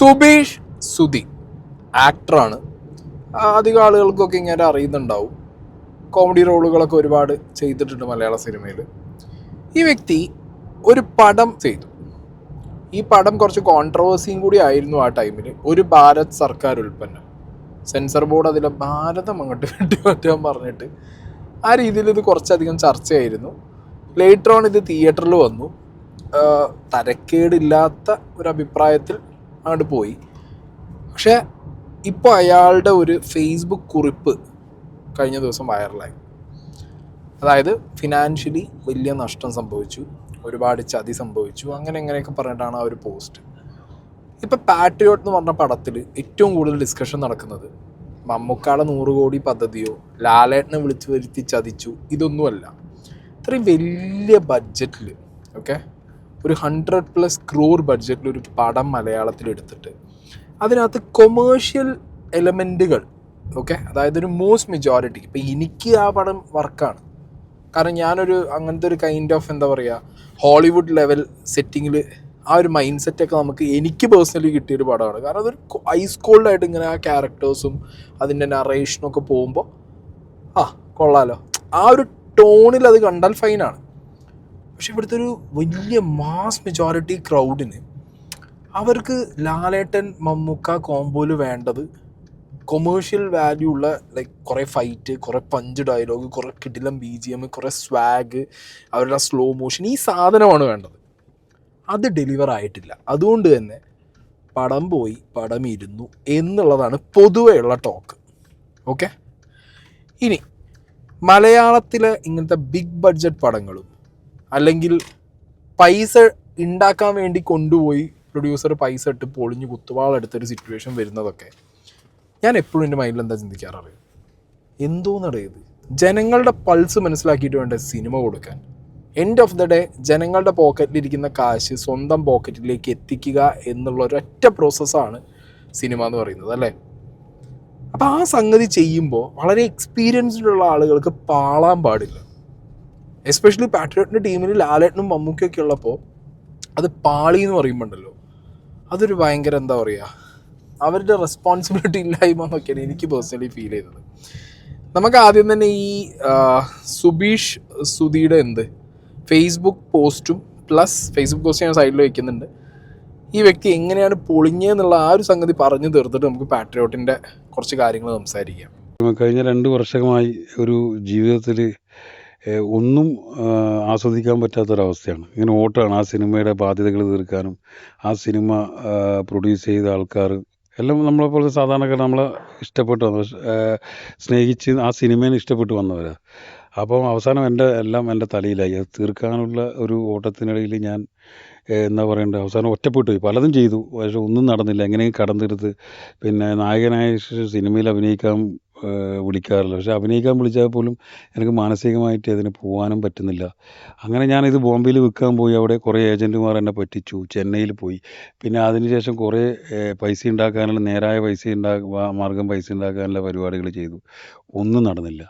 സുബീഷ് സുധി ആക്ടറാണ്. അധികം ആളുകൾക്കൊക്കെ ഇങ്ങനെ അറിയുന്നുണ്ടാവും. കോമഡി റോളുകളൊക്കെ ഒരുപാട് ചെയ്തിട്ടുണ്ട് മലയാള സിനിമയിൽ. ഈ വ്യക്തി ഒരു പടം ചെയ്തു. ഈ പടം കുറച്ച് കോൺട്രവേഴ്സിയും കൂടി ആയിരുന്നു ആ ടൈമിൽ. ഒരു ഭാരത് സർക്കാർ ഉൽപ്പന്നം, സെൻസർ ബോർഡ് അതിലെ ഭാരതം അങ്ങോട്ട് വെട്ടിമാറ്റാൻ പറഞ്ഞിട്ട് ആ രീതിയിൽ ഇത് കുറച്ചധികം ചർച്ചയായിരുന്നു. ലേറ്റർ ഓൺ ഇത് തിയേറ്ററിൽ വന്നു. തരക്കേടില്ലാത്ത ഒരു അഭിപ്രായത്തിൽ അങ്ങോട്ട് പോയി. പക്ഷേ ഇപ്പോൾ അയാളുടെ ഒരു ഫേസ്ബുക്ക് കുറിപ്പ് കഴിഞ്ഞ ദിവസം വൈറലായി. അതായത് ഫിനാൻഷ്യലി വലിയ നഷ്ടം സംഭവിച്ചു, ഒരുപാട് ചതി സംഭവിച്ചു, അങ്ങനെ എങ്ങനെയൊക്കെ പറഞ്ഞിട്ടാണ് ആ ഒരു പോസ്റ്റ്. ഇപ്പം പാട്രിയോട്ട് എന്ന് പറഞ്ഞ പടത്തിൽ ഏറ്റവും കൂടുതൽ ഡിസ്കഷൻ നടക്കുന്നത് മമ്മൂക്കാടെ 100 കോടി പദ്ധതിയോ ലാലേട്ടനെ വിളിച്ചു വരുത്തി ചതിച്ചു ഇതൊന്നുമല്ല. ഇത്രയും വലിയ ബഡ്ജറ്റിൽ ഒരു 100+ ക്രോർ ബഡ്ജറ്റിൽ ഒരു പടം മലയാളത്തിൽ എടുത്തിട്ട് അതിനകത്ത് കൊമേഴ്ഷ്യൽ എലമെൻറ്റുകൾ അതായത് ഒരു മോസ്റ്റ് മെജോറിറ്റി ഇപ്പം എനിക്ക് ആ പടം വർക്കാണ്. കാരണം ഞാനൊരു അങ്ങനത്തെ ഒരു കൈൻഡ് ഓഫ് ഹോളിവുഡ് ലെവൽ സെറ്റിങ്ങിൽ ആ ഒരു മൈൻഡ് സെറ്റൊക്കെ എനിക്ക് പേഴ്സണലി കിട്ടിയൊരു പടമാണ്. കാരണം അതൊരു ഐസ് കോൾഡായിട്ട് ഇങ്ങനെ ആ ക്യാരക്ടേഴ്സും അതിൻ്റെ നറേഷനും ഒക്കെ പോകുമ്പോൾ കൊള്ളാലോ, ആ ഒരു ടോണിൽ അത് കണ്ടാൽ ഫൈനാണ്. പക്ഷെ ഇവിടുത്തെ ഒരു വലിയ മാസ് മെജോറിറ്റി ക്രൗഡിന് അവർക്ക് ലാലേട്ടൻ മമ്മൂക്ക കോമ്പോയിൽ വേണ്ടത് കൊമേഴ്ഷ്യൽ വാല്യൂ ഉള്ള കുറേ ഫൈറ്റ്, കുറേ പഞ്ച് ഡയലോഗ്, കുറേ കിടിലം BGM, കുറേ സ്വാഗ്, അവരുടെ സ്ലോ മോഷൻ, ഈ സാധനമാണ് വേണ്ടത്. അത് ഡെലിവർ ആയിട്ടില്ല. അതുകൊണ്ട് തന്നെ പടം ഇരുന്നു എന്നുള്ളതാണ് പൊതുവെയുള്ള ടോക്ക്. ഇനി മലയാളത്തിലെ ഇങ്ങനത്തെ ബിഗ് ബഡ്ജറ്റ് പടങ്ങളും അല്ലെങ്കിൽ പൈസ ഉണ്ടാക്കാൻ വേണ്ടി കൊണ്ടുപോയി പ്രൊഡ്യൂസർ പൈസ ഇട്ട് പൊളിഞ്ഞ് കുത്തുവാളെടുത്തൊരു സിറ്റുവേഷൻ വരുന്നതൊക്കെ ഞാൻ എപ്പോഴും എൻ്റെ മൈൻഡിൽ എന്താ ചിന്തിക്കാററിയാം, എന്തോന്നറിയത് ജനങ്ങളുടെ പൾസ് മനസ്സിലാക്കിയിട്ട് വേണ്ട സിനിമ കൊടുക്കാൻ. എൻഡ് ഓഫ് ദ ഡേ ജനങ്ങളുടെ പോക്കറ്റിലിരിക്കുന്ന കാശ് സ്വന്തം പോക്കറ്റിലേക്ക് എത്തിക്കുക എന്നുള്ള ഒരൊറ്റ പ്രോസസ്സാണ് സിനിമ എന്ന് പറയുന്നത്, അല്ലേ? അപ്പോൾ ആ സംഗതി ചെയ്യുമ്പോൾ വളരെ എക്സ്പീരിയൻസ്ഡുള്ള ആളുകൾക്ക് പാളാൻ പാടില്ല. എസ്പെഷ്യലി പാട്രിയോട്ടിൻ്റെ ടീമിൽ ലാലേട്ടനും മമ്മൂക്കയൊക്കെ ഉള്ളപ്പോൾ അത് പാളി എന്ന് പറയുമ്പോണ്ടല്ലോ, അതൊരു ഭയങ്കര അവരുടെ റെസ്പോൺസിബിലിറ്റി ഇല്ലായ്മ എന്നൊക്കെയാണ് എനിക്ക് പേഴ്സണലി ഫീൽ ചെയ്തത്. നമുക്ക് ആദ്യം തന്നെ ഈ സുബീഷ് സുധിയുടെ ഫേസ്ബുക്ക് പോസ്റ്റും പ്ലസ് ഫേസ്ബുക്ക് പോസ്റ്റ് ഞാൻ സൈഡിൽ വയ്ക്കുന്നുണ്ട്. ഈ വ്യക്തി എങ്ങനെയാണ് പൊളിഞ്ഞെന്നുള്ള ആ ഒരു സംഗതി പറഞ്ഞു തീർത്തിട്ട് നമുക്ക് പാട്രിയോട്ടിൻ്റെ കുറച്ച് കാര്യങ്ങൾ സംസാരിക്കാം. കഴിഞ്ഞ 2 വർഷമായി ഒരു ജീവിതത്തിൽ ഒന്നും ആസ്വദിക്കാൻ പറ്റാത്തൊരവസ്ഥയാണ്. ഇങ്ങനെ ഓട്ടമാണ് ആ സിനിമയുടെ ബാധ്യതകൾ തീർക്കാനും. ആ സിനിമ പ്രൊഡ്യൂസ് ചെയ്ത ആൾക്കാർ എല്ലാം നമ്മളെപ്പോലെ സാധാരണക്കാർ, നമ്മളെ ഇഷ്ടപ്പെട്ട് സ്നേഹിച്ച് ആ സിനിമേനെ ഇഷ്ടപ്പെട്ട് വന്നവരാണ്. അപ്പം അവസാനം എൻ്റെ തലയിലായി. അത് തീർക്കാനുള്ള ഒരു ഓട്ടത്തിനിടയിൽ ഞാൻ എന്താ പറയണ്ടേ, അവസാനം ഒറ്റപ്പെട്ടു പോയി. പലതും ചെയ്തു, പക്ഷെ ഒന്നും നടന്നില്ല. എങ്ങനെയും കടന്നെടുത്ത് പിന്നെ നായകനായ സിനിമയിൽ അഭിനയിക്കാൻ വിളിക്കാറില്ല. പക്ഷെ അഭിനയിക്കാൻ വിളിച്ചാൽ പോലും എനിക്ക് മാനസികമായിട്ട് അതിന് പോകാനും പറ്റുന്നില്ല. അങ്ങനെ ഞാനിത് ബോംബെയിൽ വിൽക്കാൻ പോയി. അവിടെ കുറേ ഏജൻറ്റുമാർ എന്നെ പറ്റിച്ചു. ചെന്നൈയിൽ പോയി. പിന്നെ അതിനുശേഷം കുറേ പൈസ ഉണ്ടാക്കാനുള്ള നേരായ മാർഗം പൈസ ഉണ്ടാക്കാനുള്ള പരിപാടികൾ ചെയ്തു. ഒന്നും നടന്നില്ല.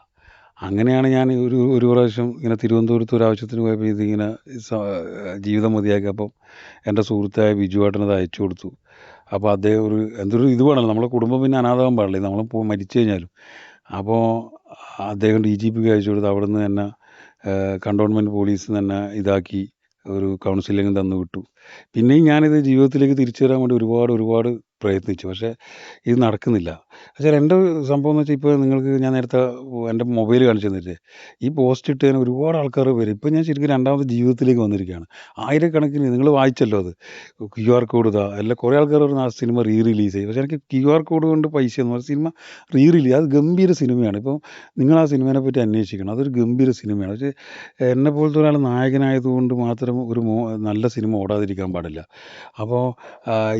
അങ്ങനെയാണ് ഞാൻ ഒരു പ്രാവശ്യം ഇങ്ങനെ തിരുവനന്തപുരത്ത് ഒരു ആവശ്യത്തിന് പോയപ്പോൾ ഇതിങ്ങനെ ജീവിതം മതിയാക്കിയപ്പം എൻ്റെ സുഹൃത്തായ ബിജുവേട്ടനത് അയച്ചു കൊടുത്തു. അപ്പോൾ അദ്ദേഹം എന്തൊരു ഇത് വേണമല്ലോ, നമ്മളെ കുടുംബം പിന്നെ അനാഥാകാൻ പാടില്ല, നമ്മൾ മരിച്ചു കഴിഞ്ഞാലും. അപ്പോൾ അദ്ദേഹം DGPക്ക് അയച്ചു കൊടുത്തു. അവിടെ നിന്ന് തന്നെ കണ്ടോൺമെൻറ്റ് പോലീസിൽ നിന്ന് തന്നെ ഇതാക്കി ഒരു കൗൺസിലിംഗ് തന്നു വിട്ടു. പിന്നെയും ഞാനിത് ജീവിതത്തിലേക്ക് തിരിച്ചു വരാൻ വേണ്ടി ഒരുപാട് പ്രയത്നിച്ചു. പക്ഷേ ഇത് നടക്കുന്നില്ല. പക്ഷേ എൻ്റെ സംഭവം എന്ന് വെച്ചാൽ, ഇപ്പോൾ നിങ്ങൾക്ക് ഞാൻ നേരത്തെ എൻ്റെ മൊബൈൽ കാണിച്ചു തന്നിട്ട് ഈ പോസ്റ്റ് ഇട്ട് തന്നെ ഒരുപാട് ആൾക്കാർ വരും. ഇപ്പം ഞാൻ ശരിക്കും രണ്ടാമത്തെ ജീവിതത്തിലേക്ക് വന്നിരിക്കുകയാണ്. ആയിരക്കണക്കിന് നിങ്ങൾ വായിച്ചല്ലോ, അത് QR കോഡ് എല്ലാം കുറേ ആൾക്കാർ പറഞ്ഞാൽ ആ സിനിമ റിലീസ് ചെയ്യും. പക്ഷേ എനിക്ക് QR കോഡ് കൊണ്ട് പൈസ എന്ന് പറഞ്ഞാൽ സിനിമ റിലീസ്, അത് ഗംഭീര സിനിമയാണ്. ഇപ്പം നിങ്ങൾ ആ സിനിമേനെ പറ്റി അന്വേഷിക്കണം. അതൊരു ഗംഭീര സിനിമയാണ്. പക്ഷേ എന്നെ പോലത്തെ ഒരാൾ നായകനായതുകൊണ്ട് മാത്രം ഒരു നല്ല സിനിമ ഓടാതിരിക്കാൻ പാടില്ല. അപ്പോൾ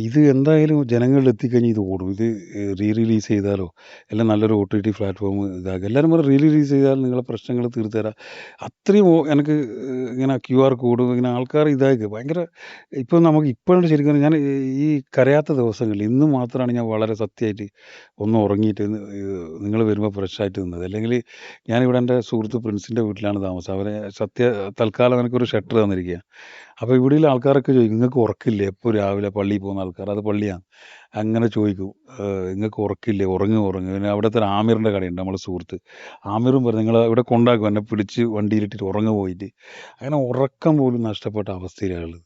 ഇത് എന്തായാലും ജനങ്ങളിൽ എത്തിക്കഴിഞ്ഞാൽ ഇത് ഓടും. ഇത് റിലീസ് ചെയ്താലോ എല്ലാം നല്ലൊരു OTT പ്ലാറ്റ്ഫോം ഇതാക്കുക. എല്ലാവരും പറഞ്ഞ് റിലീസ് ചെയ്താൽ നിങ്ങളെ പ്രശ്നങ്ങൾ തീർത്തു തരാം. അത്രയും എനിക്ക് ഇങ്ങനെ QR കോഡ് ഇങ്ങനെ ആൾക്കാർ ഇതാക്കുക ഭയങ്കര. ഇപ്പം നമുക്ക് ഇപ്പോഴും ശരിക്കും ഞാൻ ഈ കരയാത്ത ദിവസങ്ങളിൽ ഇന്ന് മാത്രമാണ് ഞാൻ വളരെ സത്യമായിട്ട് ഒന്ന് ഉറങ്ങിയിട്ട് നിങ്ങൾ വരുമ്പോൾ ഫ്രഷായിട്ട് നിന്നത്. അല്ലെങ്കിൽ ഞാനിവിടെ എൻ്റെ സുഹൃത്ത് പ്രിൻസിൻ്റെ വീട്ടിലാണ് താമസം. അവരെ തൽക്കാലം എനിക്കൊരു ഷട്ടർ തന്നിരിക്കുക. അപ്പോൾ ഇവിടെയുള്ള ആൾക്കാരൊക്കെ ചോദിക്കും, നിങ്ങൾക്ക് ഉറക്കില്ലേ? എപ്പോൾ രാവിലെ പള്ളിയിൽ പോകുന്ന ആൾക്കാർ, അത് പള്ളിയാണ്, അങ്ങനെ ചോദിക്കും, നിങ്ങൾക്ക് ഉറക്കില്ലേ? ഉറങ്ങുക. പിന്നെ അവിടുത്തെ ഒരു ആമിറിൻ്റെ കടയുണ്ട്, നമ്മളെ സുഹൃത്ത് ആമിറും പറഞ്ഞു, നിങ്ങൾ ഇവിടെ കൊണ്ടാക്കും, എന്നെ പിടിച്ച് വണ്ടിയിലിട്ടിട്ട് ഉറങ്ങ പോയിട്ട്. അങ്ങനെ ഉറക്കം പോലും നഷ്ടപ്പെട്ട അവസ്ഥയിലാണ്.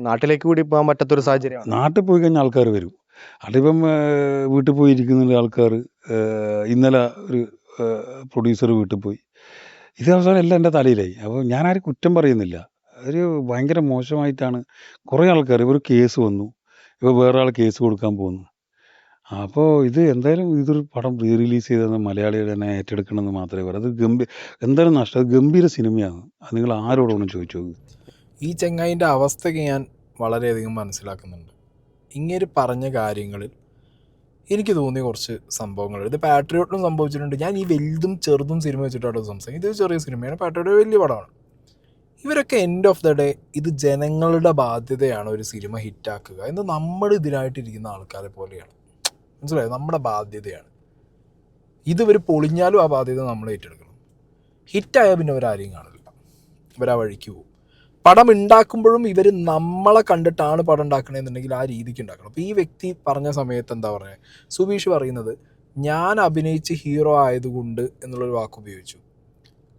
നാട്ടിലേക്ക് കൂടി പോകാൻ പറ്റാത്തൊരു സാഹചര്യമാണ്. നാട്ടിൽ പോയി കഴിഞ്ഞാൽ ആൾക്കാർ വരും. അതിപ്പം വീട്ടിൽ പോയി ഇരിക്കുന്നുണ്ട് ആൾക്കാർ. ഇന്നലെ ഒരു പ്രൊഡ്യൂസർ വീട്ടിൽ പോയി, ഇത് അവസാനം എല്ലാം എൻ്റെ തലയിലായി. അപ്പോൾ ഞാനാരും കുറ്റം പറയുന്നില്ല, ഒരു ഭയങ്കര മോശമായിട്ടാണ്. കുറേ ആൾക്കാർ, ഒരു കേസ് വന്നു, ഇപ്പോൾ വേറെ ആൾ കേസ് കൊടുക്കാൻ പോകുന്നു. അപ്പോൾ ഇത് എന്തായാലും ഇതൊരു പടം റീ റിലീസ് ചെയ്തെന്ന് മലയാളികൾ തന്നെ ഏറ്റെടുക്കണമെന്ന് മാത്രമേ പറയൂ. അത് എന്തായാലും നഷ്ടം. അത് ഗംഭീര സിനിമയാണ്. അത് നിങ്ങൾ ആരോടൊന്നും ചോദിച്ചു നോക്ക്. ഈ ചെങ്ങായിൻ്റെ അവസ്ഥയ്ക്ക് ഞാൻ വളരെയധികം മനസ്സിലാക്കുന്നുണ്ട്. ഇങ്ങനെ പറഞ്ഞ കാര്യങ്ങളിൽ എനിക്ക് തോന്നിയ കുറച്ച് സംഭവങ്ങൾ, ഇത് പാട്രിയോട്ടിനും സംഭവിച്ചിട്ടുണ്ട്. ഞാൻ ഈ വലുതും ചെറുതും സിനിമ വെച്ചിട്ടാണ് സംസാരിക്കും. ഇത് ചെറിയ സിനിമയാണ്, പാട്രിയോട്ട് വലിയ പടമാണ്. ഇവരൊക്കെ എൻഡ് ഓഫ് ദ ഡേ ഇത് ജനങ്ങളുടെ ബാധ്യതയാണ് ഒരു സിനിമ ഹിറ്റാക്കുക എന്ന് നമ്മൾ ഇതിനായിട്ടിരിക്കുന്ന ആൾക്കാരെ പോലെയാണ്. മനസ്സിലായോ? നമ്മുടെ ബാധ്യതയാണ് ഇവർ പൊളിഞ്ഞാലും ആ ബാധ്യത നമ്മൾ ഏറ്റെടുക്കണം. ഹിറ്റായാൽ പിന്നെ അവരാരെയും കാണില്ല, ഇവരാ വഴിക്ക് പോകും. പടം ഉണ്ടാക്കുമ്പോഴും ഇവർ നമ്മളെ കണ്ടിട്ടാണ് പടം ഉണ്ടാക്കണമെന്നുണ്ടെങ്കിൽ ആ രീതിക്ക് ഉണ്ടാക്കണം. അപ്പോൾ ഈ വ്യക്തി പറഞ്ഞ സമയത്ത് എന്താ പറയുക, സുബീഷ് പറയുന്നത് ഞാൻ അഭിനയിച്ച് ഹീറോ ആയതുകൊണ്ട് എന്നുള്ളൊരു വാക്ക് ഉപയോഗിച്ചു.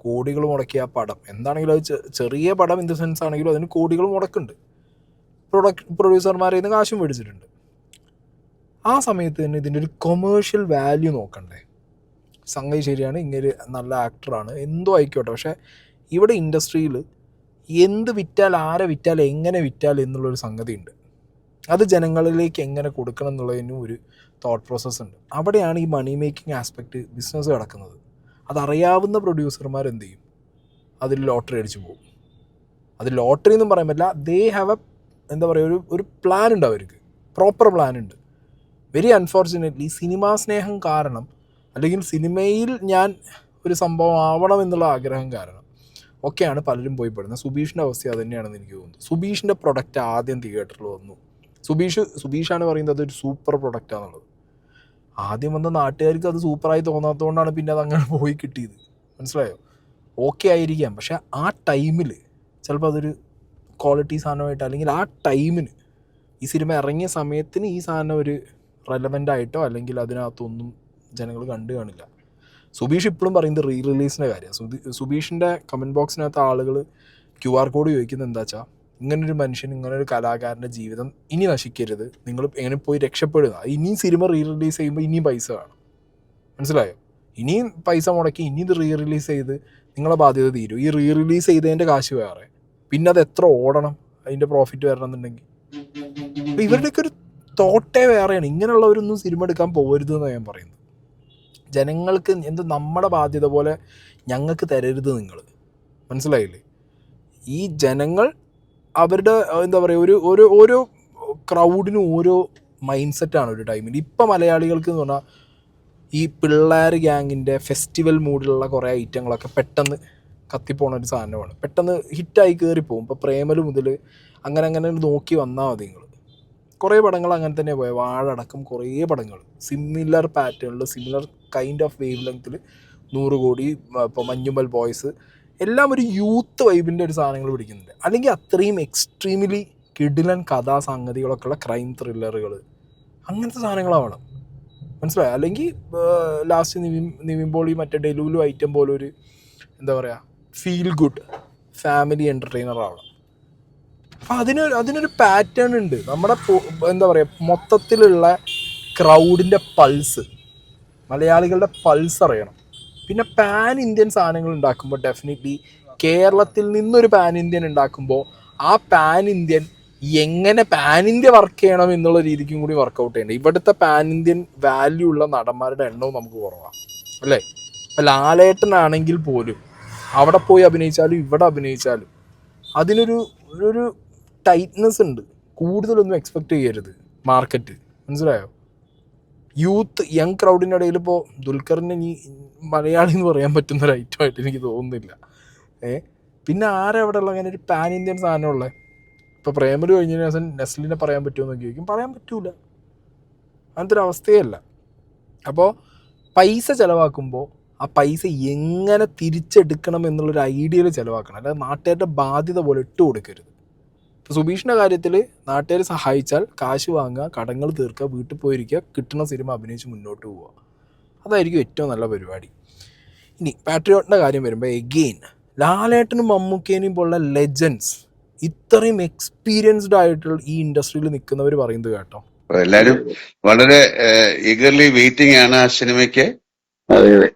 കോടികൾ മുടക്കിയ ആ പടം എന്താണെങ്കിലും അത് ചെറിയ പടം ഇൻ ദ സെൻസ് ആണെങ്കിലും അതിന് കോടികൾ മുടക്കുന്നുണ്ട്. പ്രൊഡ്യൂസർമാരിൽ നിന്ന് കാശും മേടിച്ചിട്ടുണ്ട്. ആ സമയത്ത് തന്നെ ഇതിൻ്റെ ഒരു കൊമേഴ്ഷ്യൽ വാല്യൂ നോക്കണ്ടേ? സംഗതി ശരിയാണ്, ഇങ്ങനെ നല്ല ആക്ടറാണ്, എന്തോ ആയിക്കോട്ടെ. പക്ഷേ ഇവിടെ ഇൻഡസ്ട്രിയിൽ എന്ത് വിറ്റാൽ, ആരെ വിറ്റാൽ, എങ്ങനെ വിറ്റാൽ എന്നുള്ളൊരു സംഗതി ഉണ്ട്. അത് ജനങ്ങളിലേക്ക് എങ്ങനെ കൊടുക്കണം എന്നുള്ളതിനും ഒരു തോട്ട് പ്രോസസ്സ് ഉണ്ട്. അവിടെയാണ് ഈ മണി മേക്കിംഗ് ആസ്പെക്റ്റ്, ബിസിനസ് കിടക്കുന്നത്. അതറിയാവുന്ന പ്രൊഡ്യൂസർമാർ എന്ത് ചെയ്യും? അതിൽ ലോട്ടറി അടിച്ചു പോകും. അത് ലോട്ടറി എന്നും പറയാൻ പറ്റില്ല, ദേ ഹാവ് എന്താ പറയുക, ഒരു പ്ലാൻ ഉണ്ട്, അവർക്ക് പ്രോപ്പർ പ്ലാൻ ഉണ്ട്. വെരി അൺഫോർച്ചുനേറ്റ്ലി സിനിമാ സ്നേഹം കാരണം, അല്ലെങ്കിൽ സിനിമയിൽ ഞാൻ ഒരു സംഭവം ആവണം എന്നുള്ള ആഗ്രഹം കാരണം ഒക്കെയാണ് പലരും പോയി പെടുന്നത്. സുബീഷിൻ്റെ അവസ്ഥ അത് തന്നെയാണെന്ന് എനിക്ക് തോന്നുന്നു. സുബീഷിൻ്റെ പ്രൊഡക്റ്റ് ആദ്യം തിയേറ്ററിൽ വന്നു. സുബീഷാണ് പറയുന്നത് അതൊരു സൂപ്പർ പ്രൊഡക്റ്റാണെന്നുള്ളത്. ആദ്യം വന്ന നാട്ടുകാർക്ക് അത് സൂപ്പറായി തോന്നാത്തതുകൊണ്ടാണ് പിന്നെ അത് അങ്ങനെ പോയി കിട്ടിയത്. മനസ്സിലായോ? ഓക്കെ ആയിരിക്കാം, പക്ഷേ ആ ടൈമിൽ ചിലപ്പോൾ അതൊരു ക്വാളിറ്റി സാധനമായിട്ട്, അല്ലെങ്കിൽ ആ ടൈമിന് ഈ സിനിമ ഇറങ്ങിയ സമയത്തിന് ഈ സാധനം ഒരു റെലവൻ്റ് ആയിട്ടോ അല്ലെങ്കിൽ അതിനകത്തൊന്നും ജനങ്ങൾ കണ്ടു കാണില്ല. സുബീഷ് ഇപ്പോഴും പറയുന്നത് റീ റിലീസിൻ്റെ കാര്യമാണ്. സുബീഷിൻ്റെ കമൻറ്റ് ബോക്സിനകത്ത് ആളുകൾ QR കോഡ് ചോദിക്കുന്നത് എന്താ വെച്ചാൽ, ഇങ്ങനൊരു മനുഷ്യൻ, ഇങ്ങനൊരു കലാകാരൻ്റെ ജീവിതം ഇനി നശിക്കരുത്, നിങ്ങൾ എങ്ങനെ പോയി രക്ഷപ്പെടുക. ഇനിയും സിനിമ റീ റിലീസ് ചെയ്യുമ്പോൾ ഇനിയും പൈസ വേണം. മനസ്സിലായോ? ഇനിയും പൈസ മുടക്കി ഇനി ഇത് റീ റിലീസ് ചെയ്ത് നിങ്ങളെ ബാധ്യത തീരും. ഈ റീ റിലീസ് ചെയ്തതിൻ്റെ കാശ് വേറെ, പിന്നെ അത് എത്ര ഓടണം, അതിൻ്റെ പ്രോഫിറ്റ് വരണം എന്നുണ്ടെങ്കിൽ. അപ്പോൾ ഇവരുടെയൊക്കെ ഒരു തോട്ടേ വേറെയാണ്. ഇങ്ങനെയുള്ളവരൊന്നും സിനിമ എടുക്കാൻ പോകരുത് എന്നാണ് ഞാൻ പറയുന്നത്. ജനങ്ങൾക്ക് നമ്മുടെ ബാധ്യത പോലെ ഞങ്ങൾക്ക് തരരുത് നിങ്ങൾ. മനസ്സിലായില്ലേ? ഈ ജനങ്ങൾ അവരുടെ എന്താ പറയുക, ഓരോ ക്രൗഡിനും ഓരോ മൈൻഡ് സെറ്റാണ് ഒരു ടൈമിൽ. ഇപ്പം മലയാളികൾക്ക് എന്ന് പറഞ്ഞാൽ ഈ പിള്ളേർ ഗ്യാങ്ങിൻ്റെ ഫെസ്റ്റിവൽ മൂഡിലുള്ള കുറേ ഐറ്റങ്ങളൊക്കെ പെട്ടെന്ന് കത്തിപ്പോണ ഒരു സാധനമാണ്. പെട്ടെന്ന് ഹിറ്റായി കയറിപ്പോവും. ഇപ്പോൾ പ്രേമലു മുതൽ അങ്ങനെ നോക്കി വന്നാൽ മതി നിങ്ങൾ. കുറേ പടങ്ങൾ അങ്ങനെ തന്നെ പോയത്. വാഴ അടക്കം കുറേ പടങ്ങൾ സിമിലർ പാറ്റേണിൽ, സിമിലർ കൈൻഡ് ഓഫ് വേവ് ലെങ്ത്തിൽ 100 കോടി, ഇപ്പോൾ മഞ്ഞുമൽ ബോയ്സ് എല്ലാം ഒരു യൂത്ത് വൈബിൻ്റെ ഒരു സാധനങ്ങൾ പിടിക്കുന്നുണ്ട്. അല്ലെങ്കിൽ അത്രയും എക്സ്ട്രീംലി കിടിലൻ കഥാസംഗതികളൊക്കെ ഉള്ള ക്രൈം ത്രില്ലറുകൾ, അങ്ങനത്തെ സാധനങ്ങളാവണം. മനസ്സിലായോ? അല്ലെങ്കിൽ ലാസ്റ്റ് നിവിൻ പോളി മറ്റേ ഡെലുലു ഐറ്റം പോലെ ഒരു എന്താ പറയുക, ഫീൽ ഗുഡ് ഫാമിലി എൻ്റർടൈനർ ആവണം. അപ്പം അതിനൊരു പാറ്റേൺ ഉണ്ട്. നമ്മുടെ എന്താ പറയുക, മൊത്തത്തിലുള്ള ക്രൗഡിൻ്റെ പൾസ്, മലയാളികളുടെ പൾസ് അറിയണം. പിന്നെ പാൻ ഇന്ത്യൻ സാധനങ്ങൾ ഉണ്ടാക്കുമ്പോൾ ഡെഫിനറ്റ്ലി കേരളത്തിൽ നിന്നൊരു പാൻ ഇന്ത്യൻ ഉണ്ടാക്കുമ്പോൾ ആ പാൻ ഇന്ത്യൻ എങ്ങനെ പാൻ ഇന്ത്യ വർക്ക് ചെയ്യണം എന്നുള്ള രീതിക്കും കൂടി വർക്കൗട്ട് ചെയ്യണം. ഇവിടുത്തെ പാൻ ഇന്ത്യൻ വാല്യൂ ഉള്ള നടന്മാരുടെ എണ്ണവും നമുക്ക് കുറവാണ്, അല്ലേ? ഇപ്പം ലാലേട്ടനാണെങ്കിൽ പോലും അവിടെ പോയി അഭിനയിച്ചാലും ഇവിടെ അഭിനയിച്ചാലും അതിനൊരു ടൈറ്റ്നെസ് ഉണ്ട്. കൂടുതലൊന്നും എക്സ്പെക്റ്റ് ചെയ്യരുത് മാർക്കറ്റ്. മനസ്സിലായോ? യൂത്ത് യങ് ക്രൗഡിൻ്റെ ഇടയിൽ ഇപ്പോൾ ദുൽഖറിനെ ഇനി മലയാളി എന്ന് പറയാൻ പറ്റുന്നൊരു ഐറ്റമായിട്ട് എനിക്ക് തോന്നുന്നില്ല. പിന്നെ ആരെ അവിടെ ഉള്ള അങ്ങനെ ഒരു പാൻ ഇന്ത്യൻ സാധനമുള്ളത്? ഇപ്പോൾ പ്രേമലു കഴിഞ്ഞതിന് ശേഷം നെസ്ലിനെ പറയാൻ പറ്റുമോ എന്ന് ചോദിക്കും, പറയാൻ പറ്റൂല. അങ്ങനത്തെ ഒരു അവസ്ഥയല്ല. അപ്പോൾ പൈസ ചിലവാക്കുമ്പോൾ ആ പൈസ എങ്ങനെ തിരിച്ചെടുക്കണം എന്നുള്ളൊരു ഐഡിയയിൽ ചിലവാക്കണം. അല്ലാതെ നാട്ടുകാരുടെ ബാധ്യത പോലെ ഇട്ട് കൊടുക്കരുത്. സുബീഷിൻ്റെ കാര്യത്തിൽ നാട്ടുകാർ സഹായിച്ചാൽ കാശ് വാങ്ങുക, കടങ്ങൾ തീർക്കുക, വീട്ടിൽ പോയിരിക്കുക, കിട്ടുന്ന സിനിമ അഭിനയിച്ച് മുന്നോട്ട് പോവുക. അതായിരിക്കും ഏറ്റവും നല്ല പരിപാടി. ഇനി പാട്രിയോട്ടിൻ്റെ കാര്യം വരുമ്പോൾ എഗെയിൻ ലാലേട്ടനും മമ്മൂക്കേനെയും പോലുള്ള ലെജൻഡ്സ് ഇത്രയും എക്സ്പീരിയൻസ്ഡ് ആയിട്ടുള്ള ഈ ഇൻഡസ്ട്രിയിൽ നിൽക്കുന്നവർ പറയുന്നത് കേട്ടോ. എല്ലാരും വളരെ ഈഗർലി വെയിറ്റിംഗ് ആണ് ആ സിനിമയ്ക്ക്. അതെ അതെ,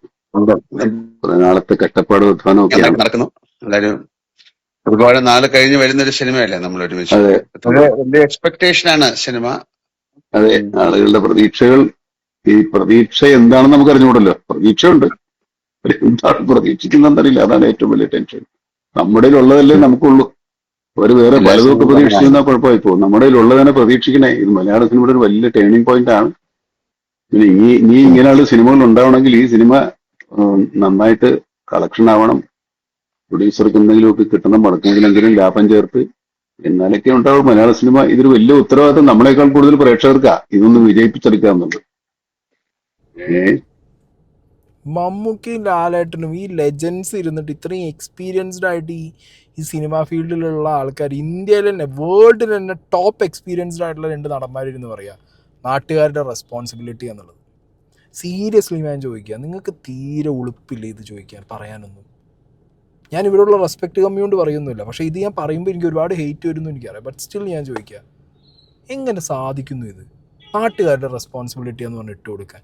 നാളത്തെ കഷ്ടപ്പാട് നടക്കുന്നു. എല്ലാരും ഒരുപാട് നാള് കഴിഞ്ഞ് വരുന്നൊരു സിനിമയല്ലേ നമ്മൾ ഒരുമിച്ച്. വലിയ എക്സ്പെക്ടേഷൻ ആണ് സിനിമ. അതെ, ആളുകളുടെ പ്രതീക്ഷകൾ, ഈ പ്രതീക്ഷ എന്താണെന്ന് നമുക്ക് അറിഞ്ഞുകൂടല്ലോ. പ്രതീക്ഷയുണ്ട്, എന്താണ് പ്രതീക്ഷിക്കുന്നറിയില്ല. അതാണ് ഏറ്റവും വലിയ ടെൻഷൻ. നമ്മുടെ ഉള്ളതല്ലേ നമുക്കുള്ളൂ. ഒരു വേറെ പലതൊക്കെ പ്രതീക്ഷിക്കുന്ന കുഴപ്പമായി പോകും. നമ്മുടെ ഉള്ളത് പ്രതീക്ഷിക്കണേ. ഇത് മലയാള സിനിമയുടെ ഒരു വലിയ ടേണിംഗ് പോയിന്റ് ആണ്. പിന്നെ ഇനി ഇങ്ങനെയുള്ള സിനിമകൾ ഉണ്ടാവണമെങ്കിൽ ഈ സിനിമ നന്നായിട്ട് കളക്ഷൻ ആവണം. പ്രൊഡ്യൂസർക്ക് എന്തെങ്കിലുമൊക്കെ കിട്ടണം, മുടക്കെങ്കിലെങ്കിലും ലാഭം ചേർത്ത്, എന്നാലൊക്കെ ഉണ്ടാവും മലയാള സിനിമ. ഇതൊരു വലിയ ഉത്തരവാദിത്തം നമ്മളെക്കാൾ കൂടുതൽ പ്രേക്ഷകർക്കാ ഇതൊന്നും വിജയിപ്പിച്ചെടുക്കാന്നുണ്ട്. മമ്മൂക്കയും ലാലേട്ടനും ഈ ലെജൻസ് ഇരുന്നിട്ട് ഇത്രയും എക്സ്പീരിയൻസ്ഡ് ആയിട്ട് ഈ സിനിമാ ഫീൽഡിലുള്ള ആൾക്കാർ, ഇന്ത്യയിൽ തന്നെ വേൾഡിൽ തന്നെ ടോപ്പ് എക്സ്പീരിയൻസ്ഡ് ആയിട്ടുള്ള 2 നടന്മാരിരുന്ന് പറയുക നാട്ടുകാരുടെ റെസ്പോൺസിബിലിറ്റി എന്നുള്ളത്. സീരിയസ്ലി ഞാൻ ചോദിക്കുക, നിങ്ങൾക്ക് തീരെ ഉളുപ്പില്ല ഇത് ചോദിക്കാൻ, പറയാനൊന്നും. ഞാൻ ഇവിടെയുള്ള റെസ്പെക്റ്റ് കമ്മിയോണ്ട് പറയുന്നില്ല, പക്ഷേ ഇത് ഞാൻ പറയുമ്പോൾ എനിക്ക് ഒരുപാട് ഹെയ്റ്റ് വരുന്നു എനിക്കറിയാം. ബട്ട് സ്റ്റിൽ ഞാൻ ചോദിക്കുക, എങ്ങനെ സാധിക്കുന്നു ഇത് നാട്ടുകാരുടെ റെസ്പോൺസിബിലിറ്റി എന്ന് പറഞ്ഞ് ഇട്ട് കൊടുക്കാൻ?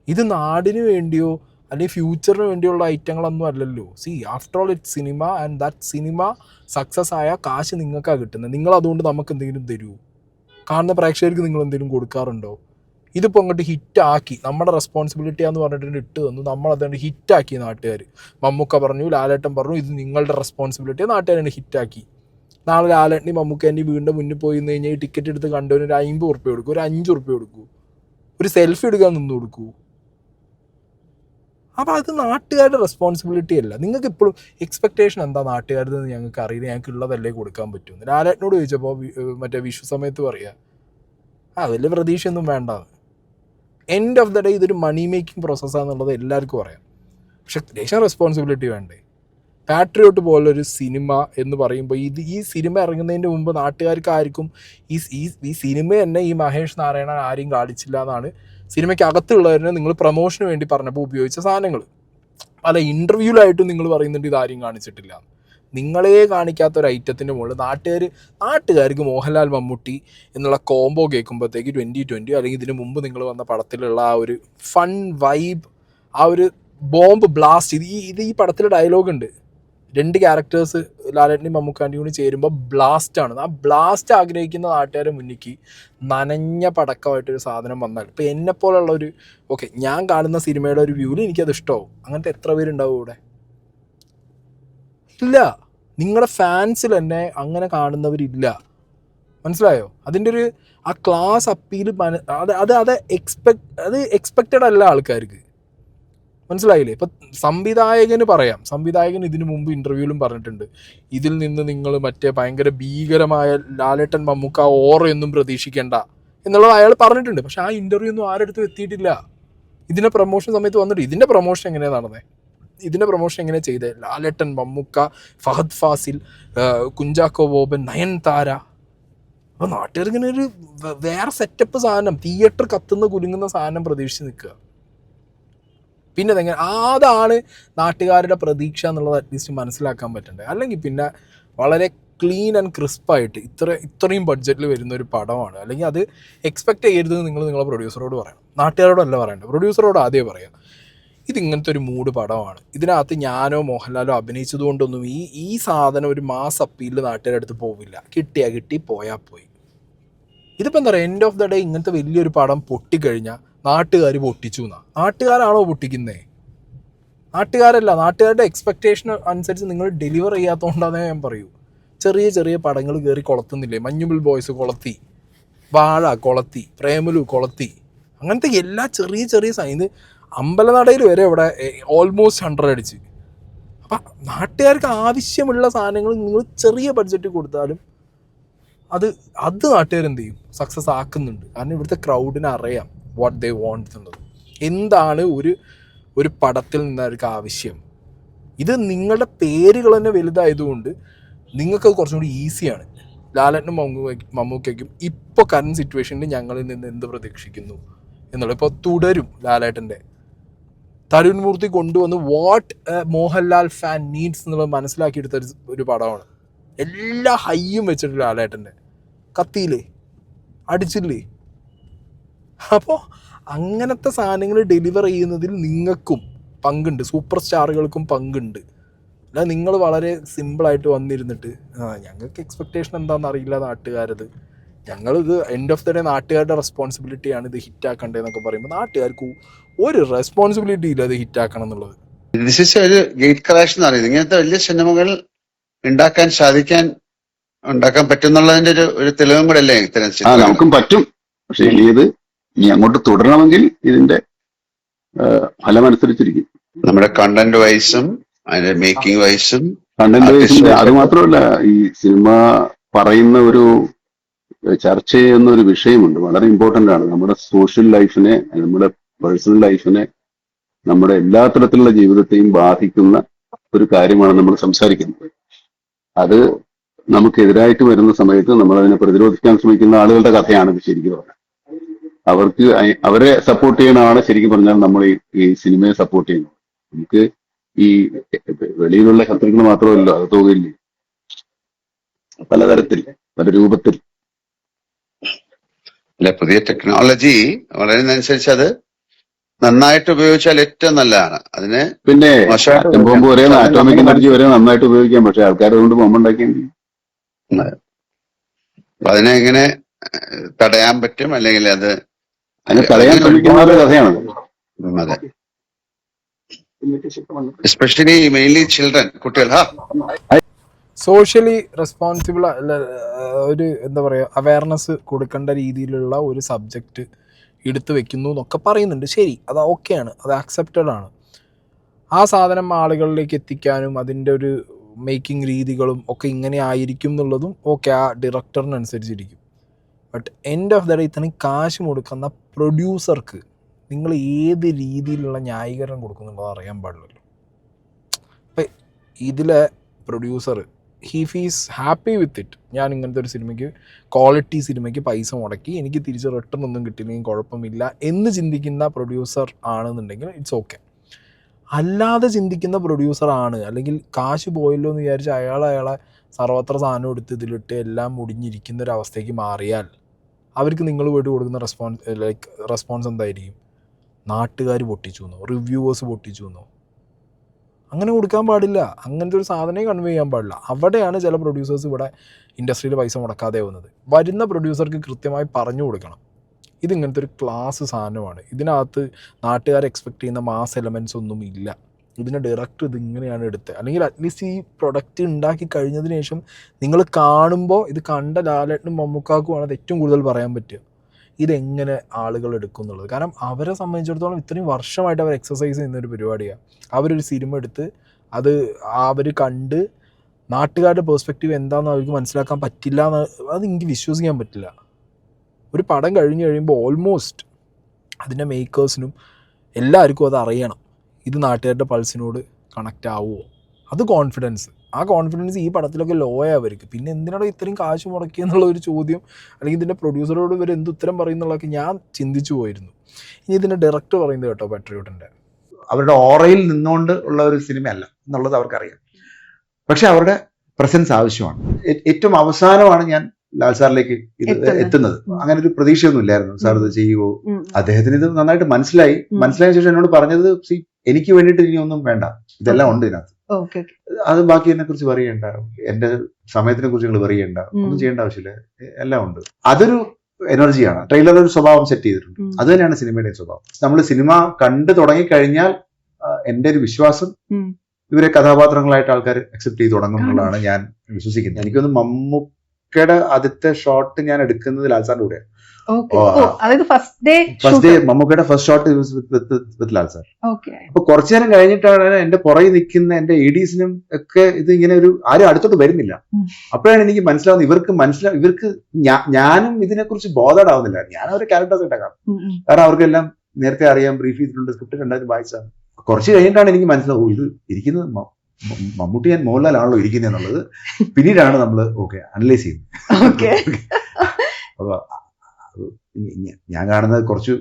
ഇത് നാടിന് വേണ്ടിയോ അല്ലെങ്കിൽ ഫ്യൂച്ചറിന് വേണ്ടിയുള്ള ഐറ്റങ്ങളൊന്നും അല്ലല്ലോ. C after all it cinema, and that cinema success ആയ കാശ് നിങ്ങൾക്കാണ് കിട്ടുന്നത്. നിങ്ങൾ അതുകൊണ്ട് നമുക്ക് എന്തെങ്കിലും തരൂ? കാണുന്ന പ്രേക്ഷകർക്ക് നിങ്ങൾ എന്തെങ്കിലും കൊടുക്കാറുണ്ടോ? ഇതിപ്പോൾ അങ്ങോട്ട് ഹിറ്റാക്കി, നമ്മുടെ റെസ്പോൺസിബിലിറ്റിയാന്ന് പറഞ്ഞിട്ട് ഇട്ട് തന്നു, നമ്മളതുകൊണ്ട് ഹിറ്റാക്കി നാട്ടുകാർ. മമ്മൂക്ക പറഞ്ഞു, ലാലേട്ടൻ പറഞ്ഞു, ഇത് നിങ്ങളുടെ റെസ്പോൺസിബിലിറ്റിയാണ്, നാട്ടുകാരാണ് ഹിറ്റാക്കി. നാളെ ലാലേട്ടനെയും മമ്മൂക്കേൻ്റെയും വീടിൻ്റെ മുന്നിൽ പോയി നിന്ന് കഴിഞ്ഞാൽ ഈ ടിക്കറ്റ് എടുത്ത് കണ്ടവന് ഒരു 50 ഉറുപ്പ്യ കൊടുക്കൂ, ഒരു 5 ഉറുപ്പ്യ കൊടുക്കൂ, ഒരു സെൽഫി എടുക്കാൻ നിന്ന് കൊടുക്കൂ. അപ്പോൾ അത് നാട്ടുകാരുടെ റെസ്പോൺസിബിലിറ്റി അല്ല. നിങ്ങൾക്ക് ഇപ്പോഴും എക്സ്പെക്റ്റേഷൻ എന്താ നാട്ടുകാരുടെ ഞങ്ങൾക്ക് അറിയില്ല, ഞങ്ങൾക്ക് ഉള്ളതല്ലേ കൊടുക്കാൻ പറ്റുമെന്ന്. ലാലേട്ടനോട് ചോദിച്ചപ്പോൾ മറ്റേ വിഷു സമയത്ത് പറയുക വലിയ പ്രതീക്ഷയൊന്നും വേണ്ട. എൻഡ് ഓഫ് ദ ഡേ ഇതൊരു മണി മേക്കിംഗ് പ്രോസസ്സാണെന്നുള്ളത് എല്ലാവർക്കും അറിയാം. പക്ഷെ ദേശം റെസ്പോൺസിബിലിറ്റി വേണ്ടേ? പാട്രിയോട്ട് പോലൊരു സിനിമ എന്ന് പറയുമ്പോൾ ഈ സിനിമ ഇറങ്ങുന്നതിന് മുമ്പ് നാട്ടുകാർക്ക് ആർക്കും ഈ സിനിമ തന്നെ ഈ മഹേഷ് നാരായണൻ ആരെയും കാണിച്ചില്ല എന്നാണ് സിനിമയ്ക്ക് അകത്തുള്ളവരെ നിങ്ങൾ പ്രൊമോഷന് വേണ്ടി പറഞ്ഞപ്പോൾ ഉപയോഗിച്ച സാധനങ്ങൾ. പല ഇൻ്റർവ്യൂലായിട്ടും നിങ്ങൾ പറയുന്നുണ്ട് ഇതാരും കാണിച്ചിട്ടില്ല. നിങ്ങളെ കാണിക്കാത്ത ഒരു ഐറ്റത്തിൻ്റെ മുകളിൽ നാട്ടുകാർക്ക് മോഹൻലാൽ മമ്മൂട്ടി എന്നുള്ള കോംബോ കേൾക്കുമ്പോഴത്തേക്ക് 2020 അല്ലെങ്കിൽ ഇതിന് മുമ്പ് നിങ്ങൾ വന്ന പടത്തിലുള്ള ആ ഒരു ഫൺ വൈബ്, ആ ഒരു ബോംബ് ബ്ലാസ്റ്റ്, ഇത് ഈ പടത്തിൽ ഡയലോഗുണ്ട്. 2 ക്യാരക്ടേഴ്സ് ലാലേട്ടനെയും മമ്മൂക്കാൻ്റെയും കൂടി ചേരുമ്പോൾ ബ്ലാസ്റ്റാണ്. ആ ബ്ലാസ്റ്റ് ആഗ്രഹിക്കുന്ന നാട്ടുകാരെ മുന്നിക്ക് നനഞ്ഞ പടക്കമായിട്ടൊരു സാധനം വന്നാൽ ഇപ്പോൾ എന്നെപ്പോലുള്ള ഒരു ഞാൻ കാണുന്ന സിനിമയുടെ ഒരു വ്യൂവിൽ എനിക്കത് ഇഷ്ടമാവും. അങ്ങനത്തെ എത്ര പേരുണ്ടാവും ഇവിടെ? ഇല്ല. നിങ്ങളുടെ ഫാൻസിൽ തന്നെ അങ്ങനെ കാണുന്നവരില്ല. മനസ്സിലായോ? അതിൻ്റെ ഒരു ആ ക്ലാസ് അപ്പീൽ അത് എക്സ്പെക്റ്റഡ് അല്ല ആൾക്കാർക്ക്. മനസ്സിലായില്ലേ? ഇപ്പം സംവിധായകന് പറയാം, സംവിധായകൻ ഇതിനു മുമ്പ് ഇൻ്റർവ്യൂവിലും പറഞ്ഞിട്ടുണ്ട്, ഇതിൽ നിന്ന് നിങ്ങൾ മറ്റേ ഭയങ്കര ഭീകരമായ ലാലേട്ടൻ മമ്മൂക്ക ഓറയൊന്നും പ്രതീക്ഷിക്കേണ്ട എന്നുള്ളത് അയാൾ പറഞ്ഞിട്ടുണ്ട്. പക്ഷെ ആ ഇൻ്റർവ്യൂ ഒന്നും ആരെടുത്തും എത്തിയിട്ടില്ല. ഇതിൻ്റെ പ്രൊമോഷൻ സമയത്ത് വന്നിട്ട് ഇതിൻ്റെ പ്രൊമോഷൻ എങ്ങനെയാണ് നടന്നത്? ഇതിൻ്റെ പ്രൊമോഷൻ എങ്ങനെ ചെയ്തത്? ലാലേട്ടൻ, മമ്മൂക്ക, ഫഹദ് ഫാസിൽ, കുഞ്ചാക്കോ ബോബൻ, നയൻതാര. അപ്പോൾ നാട്ടുകാരിങ്ങനെ ഒരു വേറെ സെറ്റപ്പ് സാധനം, തിയേറ്റർ കത്തുന്ന കുലുങ്ങുന്ന സാധനം പ്രതീക്ഷിച്ച് നിൽക്കുക. പിന്നെ അതെങ്ങനെ അതാണ് നാട്ടുകാരുടെ പ്രതീക്ഷ എന്നുള്ളത് അറ്റ്ലീസ്റ്റ് മനസ്സിലാക്കാൻ പറ്റണ്ടേ. അല്ലെങ്കിൽ പിന്നെ വളരെ ക്ലീൻ ആൻഡ് ക്രിസ്പായിട്ട് ഇത്രയും ബഡ്ജറ്റിൽ വരുന്ന ഒരു പടമാണ്, അല്ലെങ്കിൽ അത് എക്സ്പെക്റ്റ് ചെയ്യരുതെന്ന് നിങ്ങളെ പ്രൊഡ്യൂസറോട് പറയണം. നാട്ടുകാരോടല്ല പറയണ്ടത്, പ്രൊഡ്യൂസറോട് ആദ്യമേ പറയാം. ഇതിങ്ങനത്തെ ഒരു മൂഡ് പടമാണ്, ഇതിനകത്ത് ഞാനോ മോഹൻലാലോ അഭിനയിച്ചതുകൊണ്ടൊന്നും ഈ സാധനം ഒരു മാസ് അപ്പീലിൽ നാട്ടുകാരുടെ അടുത്ത് പോവില്ല. കിട്ടിയാൽ കിട്ടി, പോയാൽ പോയി. ഇതിപ്പോൾ എന്താ പറയുക, എൻഡ് ഓഫ് ദ ഡേ ഇങ്ങനത്തെ വലിയൊരു പടം പൊട്ടിക്കഴിഞ്ഞാൽ നാട്ടുകാർ പൊട്ടിച്ചു എന്നാ. നാട്ടുകാരാണോ പൊട്ടിക്കുന്നേ? നാട്ടുകാരല്ല. നാട്ടുകാരുടെ എക്സ്പെക്റ്റേഷൻ അനുസരിച്ച് നിങ്ങൾ ഡെലിവർ ചെയ്യാത്തതുകൊണ്ടാണെന്നേ ഞാൻ പറയൂ. ചെറിയ ചെറിയ പടങ്ങൾ കയറി കൊളത്തുന്നില്ലേ? മഞ്ഞുമൽ ബോയ്സ് കൊളത്തി, വാഴ കൊളത്തി, പ്രേമലു കൊളത്തി, അങ്ങനത്തെ എല്ലാ ചെറിയ ചെറിയ ഇത് അമ്പലനടയിൽ വരെ ഇവിടെ ഓൾമോസ്റ്റ് 100 അടിച്ച്. അപ്പം നാട്ടുകാർക്ക് ആവശ്യമുള്ള സാധനങ്ങൾ നിങ്ങൾ ചെറിയ ബഡ്ജറ്റ് കൊടുത്താലും അത് നാട്ടുകാരെന്ത് ചെയ്യും? സക്സസ് ആക്കുന്നുണ്ട്. കാരണം ഇവിടുത്തെ ക്രൗഡിനെ അറിയാം വാട്ട് ദേ വാണ്ട് എന്നുള്ളത്. എന്താണ് ഒരു പടത്തിൽ നിന്ന് അവർക്ക് ആവശ്യം. ഇത് നിങ്ങളുടെ പേരുകൾ തന്നെ വലുതായതുകൊണ്ട് നിങ്ങൾക്ക് കുറച്ചും കൂടി ഈസിയാണ്. ലാലേട്ടനും മമ്മൂക്കയ്ക്കും ഇപ്പോൾ കറന്റ് സിറ്റുവേഷനിൽ ഞങ്ങളിൽ നിന്ന് എന്ത് പ്രതീക്ഷിക്കുന്നു എന്നുള്ളത്. ഇപ്പോൾ തുടരും ലാലേട്ടൻ്റെ തരുൺ മൂർത്തി കൊണ്ടുവന്ന് വാട്ട് മോഹൻലാൽ ഫാൻ നീഡ്സ് എന്നുള്ളത് മനസ്സിലാക്കിയെടുത്ത ഒരു പടമാണ്. എല്ലാ ഹൈയും വെച്ചിട്ട് ലാലേട്ടൻ്റെ കത്തിയില്ലേ, അടിച്ചില്ലേ. അപ്പോൾ അങ്ങനത്തെ സാധനങ്ങൾ ഡെലിവർ ചെയ്യുന്നതിൽ നിങ്ങൾക്കും പങ്കുണ്ട്, സൂപ്പർ സ്റ്റാറുകൾക്കും പങ്കുണ്ട്. അല്ല നിങ്ങൾ വളരെ സിമ്പിളായിട്ട് വന്നിരുന്നിട്ട് ഞങ്ങൾക്ക് എക്സ്പെക്റ്റേഷൻ എന്താണെന്ന് അറിയില്ല നാട്ടുകാരത്, ഞങ്ങളിത് എൻഡ് ഓഫ് ദ ഡേ നാട്ടുകാരുടെ റെസ്പോൺസിബിലിറ്റിയാണ് ഇത് ഹിറ്റാക്കണ്ടേന്നൊക്കെ പറയുമ്പോൾ നാട്ടുകാർക്ക് ഒരു റെസ്പോൺസിബിലിറ്റി ഇല്ല ഇത് ഹിറ്റാക്കണം എന്നുള്ളത്. ദിസ് ഇസ് ഒരു ഗേറ്റ് ക്രാഷ് എന്ന് പറയുന്നത്. ഇങ്ങനത്തെ വലിയ സിനിമകൾ ഉണ്ടാക്കാൻ പറ്റുന്നുള്ളതിന്റെ ഒരു തെളിവും കൂടെ അല്ലേ ഇത്തരം സിനിമ. നമുക്കും പറ്റും. പക്ഷെ ഇനി അങ്ങോട്ട് തുടരണമെങ്കിൽ ഇതിന്റെ ഫലമനുസരിച്ചിരിക്കും. നമ്മുടെ കണ്ടന്റ് വൈസും അതിന്റെ മേക്കിംഗ് വൈസും കണ്ടന്റ് വൈസിന്റെ അത് മാത്രമല്ല, ഈ സിനിമ പറയുന്ന ഒരു ചർച്ച ചെയ്യുന്ന ഒരു വിഷയമുണ്ട്, വളരെ ഇമ്പോർട്ടന്റ് ആണ്. നമ്മുടെ സോഷ്യൽ ലൈഫിനെ, നമ്മുടെ പേഴ്സണൽ ലൈഫിനെ, നമ്മുടെ എല്ലാ തരത്തിലുള്ള ജീവിതത്തെയും ബാധിക്കുന്ന ഒരു കാര്യമാണ് നമ്മൾ സംസാരിക്കുന്നത്. അത് നമുക്കെതിരായിട്ട് വരുന്ന സമയത്ത് നമ്മൾ അതിനെ പ്രതിരോധിക്കാൻ ശ്രമിക്കുന്ന ആളുകളുടെ കഥയാണ് ഇത് ശരിക്കും പറഞ്ഞാൽ. അവരെ സപ്പോർട്ട് ചെയ്യണമാണ് ശരിക്കും പറഞ്ഞാൽ നമ്മൾ ഈ സിനിമയെ സപ്പോർട്ട് ചെയ്യുന്നത്. നമുക്ക് ഈ വെളിയിലുള്ള ശത്രുക്കൾ മാത്രമല്ലോ, അത് തോന്നില്ലേ, പലതരത്തിൽ പല രൂപത്തിൽ. അല്ല, പുതിയ ടെക്നോളജി വളരുന്നതനുസരിച്ച് അത് നന്നായിട്ട് ഉപയോഗിച്ചാൽ ഏറ്റവും നല്ലതാണ്. അതിന് പിന്നെ ബോംബ് വരെ ആറ്റോമിക് എനർജി വരെ നന്നായിട്ട് ഉപയോഗിക്കാം. പക്ഷെ ആൾക്കാരെ കൊണ്ട് ബോംബ് ഉണ്ടാക്കിയാൽ അപ്പൊ അതിനെ എങ്ങനെ തടയാൻ പറ്റും, അല്ലെങ്കിൽ അത് അതിനെ തടയാൻ ശ്രമിക്കുന്നവരുടെ കഥയാണ്. അതെ, എസ്പെഷ്യലി മെയിൻലി ചിൽഡ്രൻ, കുട്ടികൾ. സോഷ്യലി റെസ്പോൺസിബിൾ ഒരു എന്താ പറയുക അവയർനെസ് കൊടുക്കേണ്ട രീതിയിലുള്ള ഒരു സബ്ജക്റ്റ് എടുത്തു വെക്കുന്നു എന്നൊക്കെ പറയുന്നുണ്ട്. ശരി, അത് ഓക്കെയാണ്, അത് അക്സെപ്റ്റഡ് ആണ്. ആ സാധനം ആളുകളിലേക്ക് എത്തിക്കാനും അതിൻ്റെ ഒരു മേക്കിംഗ് രീതികളും ഒക്കെ ഇങ്ങനെ ആയിരിക്കും എന്നുള്ളതും ഓക്കെ, ആ ഡയറക്ടറിനനുസരിച്ചിരിക്കും. But end of the day ഇത്രയും കാശ് കൊടുക്കുന്ന പ്രൊഡ്യൂസർക്ക് നിങ്ങൾ ഏത് രീതിയിലുള്ള ന്യായീകരണം കൊടുക്കുന്നുള്ളത് അറിയാൻ പാടില്ലല്ലോ. ഇപ്പം ഇതിലെ producer he's happy with it, ഞാൻ ഇങ്ങനത്തെ ഒരു സിനിമയ്ക്ക്, ക്വാളിറ്റി സിനിമയ്ക്ക് പൈസ മുടക്കി എനിക്ക് തിരിച്ച് റിട്ടേൺ ഒന്നും കിട്ടിയില്ലെങ്കിൽ കുഴപ്പമില്ല എന്ന് ചിന്തിക്കുന്ന പ്രൊഡ്യൂസർ ആണെന്നുണ്ടെങ്കിൽ ഇറ്റ്സ് ഓക്കെ. അല്ലാതെ ചിന്തിക്കുന്ന പ്രൊഡ്യൂസറാണ്, അല്ലെങ്കിൽ കാശ് പോയല്ലോ എന്ന് വിചാരിച്ച് അയാളെ സർവത്ര സാധനം എടുത്ത് ഇതിലിട്ട് എല്ലാം മുടിഞ്ഞിരിക്കുന്ന ഒരു അവസ്ഥയ്ക്ക് മാറിയാൽ അവർക്ക് നിങ്ങൾ പോയിട്ട് കൊടുക്കുന്ന റെസ്പോൺസ് എന്തായിരിക്കും? നാട്ടുകാർ പൊട്ടിച്ചു എന്നോ, റിവ്യൂവേഴ്സ് പൊട്ടിച്ചു എന്നോ? അങ്ങനെ കൊടുക്കാൻ പാടില്ല. അങ്ങനത്തെ ഒരു സാധനം കൺവേ ചെയ്യാൻ പാടില്ല. അവിടെയാണ് ചില പ്രൊഡ്യൂസേഴ്സ് ഇവിടെ ഇൻഡസ്ട്രിയിൽ പൈസ മുടക്കാതെ പോകുന്നത്. വരുന്ന പ്രൊഡ്യൂസർക്ക് കൃത്യമായി പറഞ്ഞു കൊടുക്കണം, ഇതിങ്ങനത്തെ ഒരു ക്ലാസ് സാധനമാണ്, ഇതിനകത്ത് നാട്ടുകാർ എക്സ്പെക്റ്റ് ചെയ്യുന്ന മാസ് എലമെൻറ്റ്സ് ഒന്നും ഇല്ല, ഇതിൻ്റെ ഡയറക്റ്റ് ഇതിങ്ങനെയാണ് എടുത്തത്. അല്ലെങ്കിൽ അറ്റ്ലീസ്റ്റ് ഈ പ്രൊഡക്റ്റ് ഉണ്ടാക്കി കഴിഞ്ഞതിന് ശേഷം നിങ്ങൾ കാണുമ്പോൾ ഇത് കണ്ട ലാലേട്ടനും മമ്മൂക്കാക്കുമാണ് അത് ഏറ്റവും കൂടുതൽ പറയാൻ പറ്റുക, ഇതെങ്ങനെ ആളുകൾ എടുക്കും എന്നുള്ളത്. കാരണം അവരെ സംബന്ധിച്ചിടത്തോളം ഇത്രയും വർഷമായിട്ട് അവർ എക്സസൈസ് ചെയ്യുന്നൊരു പരിപാടിയാണ്. അവരൊരു സിനിമ എടുത്ത് അത് അവർ കണ്ട് നാട്ടുകാരുടെ പേഴ്സ്പെക്റ്റീവ് എന്താണെന്ന് അവർക്ക് മനസ്സിലാക്കാൻ പറ്റില്ല എന്ന്, അത് എനിക്ക് വിശ്വസിക്കാൻ പറ്റില്ല. ഒരു പടം കഴിഞ്ഞ് കഴിയുമ്പോൾ ഓൾമോസ്റ്റ് അതിൻ്റെ മേക്കേഴ്സിനും എല്ലാവർക്കും അത് അറിയണം, ഇത് നാട്ടുകാരുടെ പൾസിനോട് കണക്റ്റ് ആവുമോ. അത് കോൺഫിഡൻസ്, ആ കോൺഫിഡൻസ് ഈ പടത്തിലൊക്കെ ലോയാണ് അവർക്ക്. പിന്നെ എന്തിനാണ് ഇത്രയും കാശ് മുടക്കി എന്നുള്ള ഒരു ചോദ്യം, അല്ലെങ്കിൽ ഇതിൻ്റെ പ്രൊഡ്യൂസറോട് ഇവർ എന്ത് ഉത്തരം പറയുന്നുള്ളതൊക്കെ ഞാൻ ചിന്തിച്ചു പോയിരുന്നു. ഇനി ഇതിൻ്റെ ഡയറക്ടർ പറയുന്നത് കേട്ടോ, പാട്രിയോട്ടിൻ്റെ അവരുടെ ഓറയിൽ നിന്നുകൊണ്ട് ഉള്ള ഒരു സിനിമയല്ല എന്നുള്ളത് അവർക്കറിയാം. പക്ഷെ അവരുടെ പ്രസൻസ് ആവശ്യമാണ്. ഏറ്റവും അവസാനമാണ് ഞാൻ ലാൽ സാറിലേക്ക് ഇത് എത്തുന്നത്. അങ്ങനെ ഒരു പ്രതീക്ഷയൊന്നും ഇല്ലായിരുന്നു സാർ ഇത് ചെയ്യുമോ. അദ്ദേഹത്തിന് ഇത് നന്നായിട്ട് മനസ്സിലായ ശേഷം എന്നോട് പറഞ്ഞത്, എനിക്ക് വേണ്ടിയിട്ട് ഇനി ഒന്നും വേണ്ട, ഇതെല്ലാം ഉണ്ട് ഇതിനകത്ത്, അത് ബാക്കി എന്നെ കുറിച്ച് പറയണ്ട, എന്റെ സമയത്തിനെ കുറിച്ച് നിങ്ങൾ പറയണ്ട, ഒന്നും ചെയ്യേണ്ട ആവശ്യമില്ല, എല്ലാം ഉണ്ട്. അതൊരു എനർജിയാണ്. ട്രെയിലർ ഒരു സ്വഭാവം സെറ്റ് ചെയ്തിട്ടുണ്ട്. അത് തന്നെയാണ് സിനിമയുടെ സ്വഭാവം. നമ്മൾ സിനിമ കണ്ടു തുടങ്ങിക്കഴിഞ്ഞാൽ എന്റെ ഒരു വിശ്വാസം ഇവരെ കഥാപാത്രങ്ങളായിട്ട് ആൾക്കാർ അക്സെപ്റ്റ് ചെയ്ത് തുടങ്ങും എന്നുള്ളതാണ് ഞാൻ വിശ്വസിക്കുന്നത്. എനിക്കൊന്ന് മമ്മൂക്കയുടെ ആദ്യത്തെ ഷോട്ട് ഞാൻ എടുക്കുന്നത് ലാൽ സാറിന്റെ കൂടെയാണ്. ഫസ്റ്റ് ഡേ മമ്മൂക്കയുടെ ഫസ്റ്റ് ഷോട്ട് വിത്ത് ലാൽ സാർ. അപ്പൊ കുറച്ചു നേരം കഴിഞ്ഞിട്ടാണ് എന്റെ പുറകെ നിൽക്കുന്ന എന്റെ എഡീസിനും ഒക്കെ ഇത് ഇങ്ങനെ ഒരു ആരും അടുത്തോട്ട് വരുന്നില്ല. അപ്പോഴാണ് എനിക്ക് മനസ്സിലാവുന്നത് ഇവർക്ക് ഞാനും ഇതിനെക്കുറിച്ച് ബോധേഡാവുന്നില്ല. ഞാൻ അവരുടെ ക്യാരക്ടേഴ്സ് ആയിട്ടാണ് കാണും. കാരണം അവർക്കെല്ലാം നേരത്തെ അറിയാം, ബ്രീഫ് ചെയ്തിട്ടുണ്ട്, സ്ക്രിപ്റ്റ് രണ്ടായിരം വായിച്ചാണ്. കുറച്ച് കഴിഞ്ഞിട്ടാണ് എനിക്ക് മനസ്സിലാവും ഇത് ഇരിക്കുന്നത് മമ്മൂട്ടി ആൻഡ് മോഹൻലാലാണല്ലോ ഇരിക്കുന്നത് എന്നുള്ളത് പിന്നീടാണ് നമ്മൾ അനലൈസ് ചെയ്യുന്നത്. ഓക്കെ. അപ്പൊ ഞാൻ കാണുന്നത് കുറച്ച്